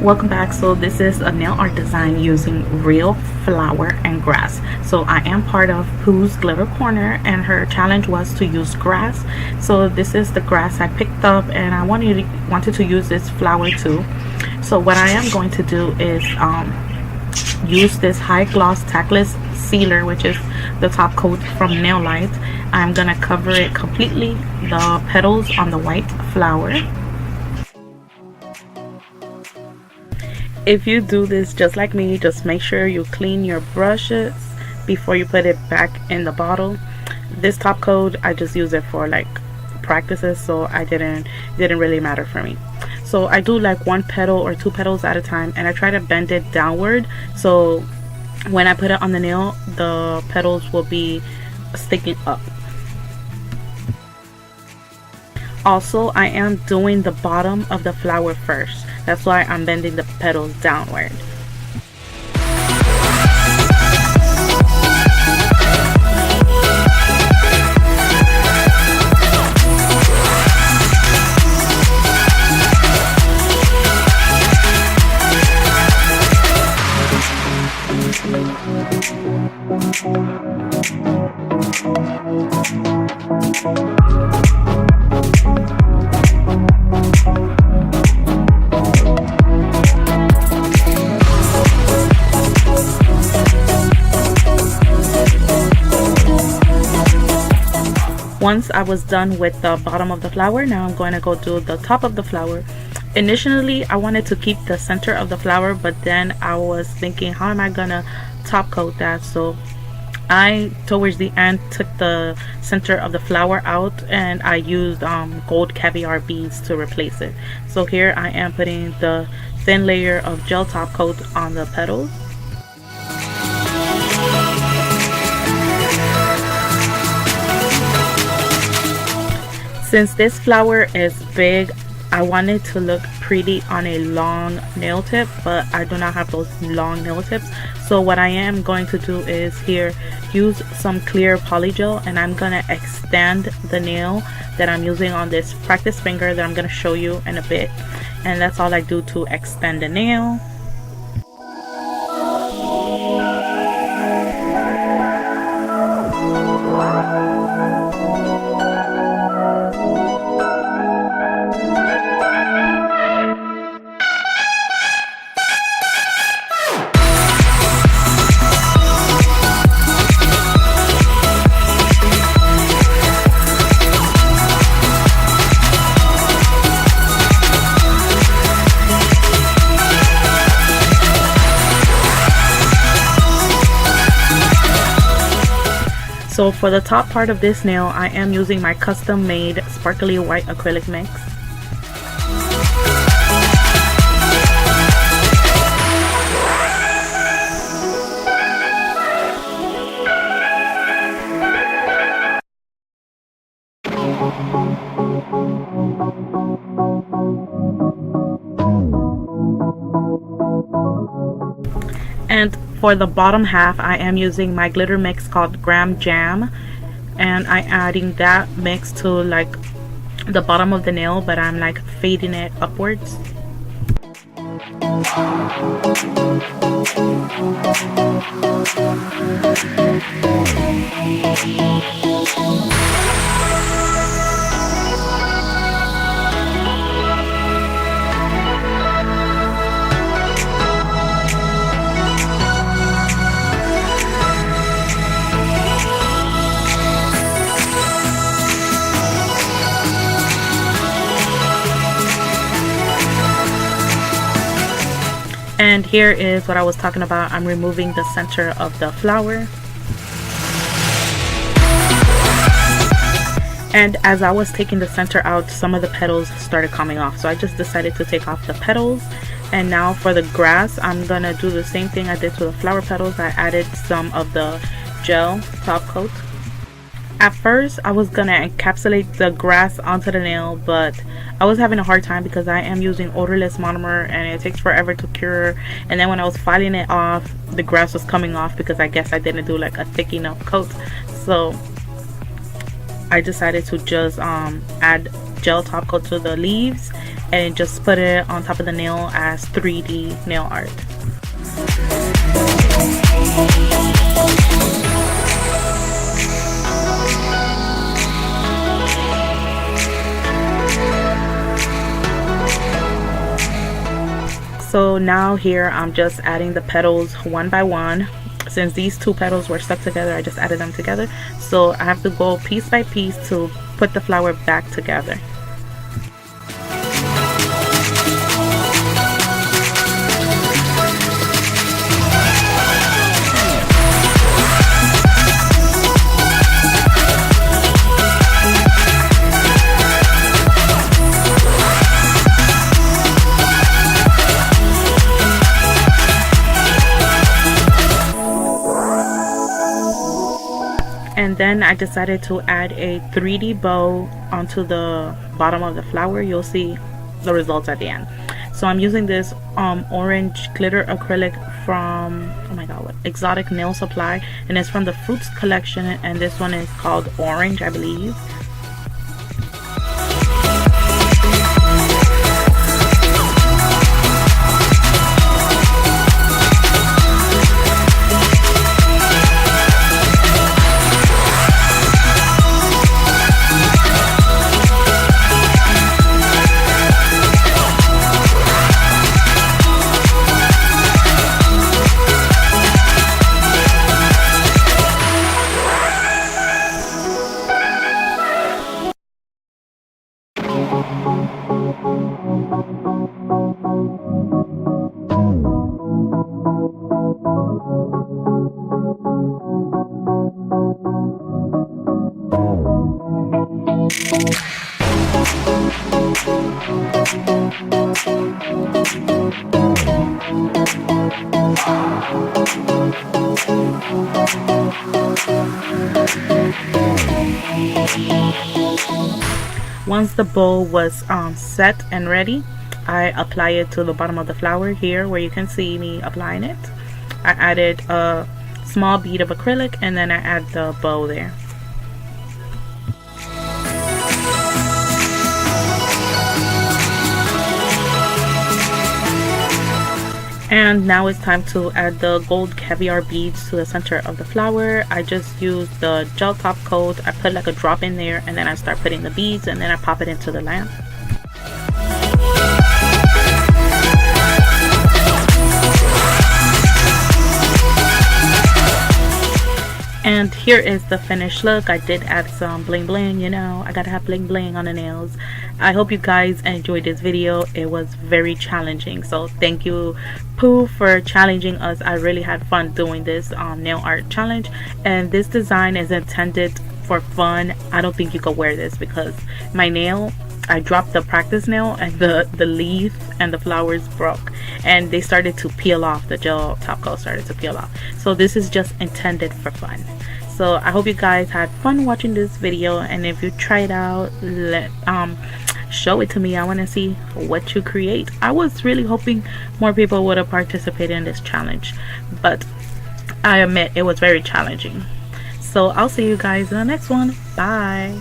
Welcome back. So this is a nail art design using real flower and grass. So I am part of Pooh's Glitter Corner, and her challenge was to use grass. So this is the grass I picked up, and I wanted to use this flower too. So what I am going to do is use this high gloss Tackless sealer, which is the top coat from Nailite. I'm gonna cover it completely, the petals on the white flower. If you do this just like me, just make sure you clean your brushes before you put it back in the bottle. This top coat, I just use it for like practices, so I didn't really matter for me. So I do like one petal or two petals at a time, and I try to bend it downward, so when I put it on the nail, the petals will be sticking up. Also, I am doing the bottom of the flower first. That's why I'm bending the petals downward. Once I was done with the bottom of the flower, now I'm going to go do the top of the flower. Initially, I wanted to keep the center of the flower, but then I was thinking, how am I gonna top coat that? So I, towards the end, took the center of the flower out, and I used gold caviar beads to replace it. So here I am putting the thin layer of gel top coat on the petals. Since this flower is big, I want it to look pretty on a long nail tip, but I do not have those long nail tips. So what I am going to do is here use some clear polygel, and I'm gonna extend the nail that I'm using on this practice finger that I'm gonna show you in a bit. And that's all I do to extend the nail. So for the top part of this nail, I am using my custom made sparkly white acrylic mix. And for the bottom half, I am using my glitter mix called Graham Jam, and I'm adding that mix to like the bottom of the nail, but I'm like fading it upwards. And here is what I was talking about. I'm removing the center of the flower. And as I was taking the center out, some of the petals started coming off. So I just decided to take off the petals. And now for the grass, I'm gonna do the same thing I did to the flower petals. I added some of the gel top coat. At first, I was gonna encapsulate the grass onto the nail, but I was having a hard time because I am using odorless monomer and it takes forever to cure. And then when I was filing it off, the grass was coming off because I guess I didn't do like a thick enough coat. So I decided to just add gel top coat to the leaves and just put it on top of the nail as 3D nail art. So now here I'm just adding the petals one by one. Since these two petals were stuck together, I just added them together. So I have to go piece by piece to put the flower back together. And then I decided to add a 3D bow onto the bottom of the flower. You'll see the results at the end. So I'm using this orange glitter acrylic from, oh my god, what, Exotic Nail Supply, and it's from the Fruits collection, and this one is called Orange, I believe. Once the bow was set and ready, I apply it to the bottom of the flower here where you can see me applying it. I added a small bead of acrylic and then I add the bow there. And now it's time to add the gold caviar beads to the center of the flower. I just used the gel top coat. I put like a drop in there and then I start putting the beads and then I pop it into the lamp. And here is the finished look. I did add some bling bling, you know, I gotta have bling bling on the nails. I hope you guys enjoyed this video. It was very challenging, so thank you Pooh for challenging us. I really had fun doing this nail art challenge, and this design is intended for fun. I don't think you could wear this because my nail, I dropped the practice nail and the leaf and the flowers broke and they started to peel off. The gel top coat started to peel off. So this is just intended for fun. So I hope you guys had fun watching this video, and if you try it out, show it to me. I want to see what you create. I was really hoping more people would have participated in this challenge, but I admit it was very challenging. So I'll see you guys in the next one. Bye.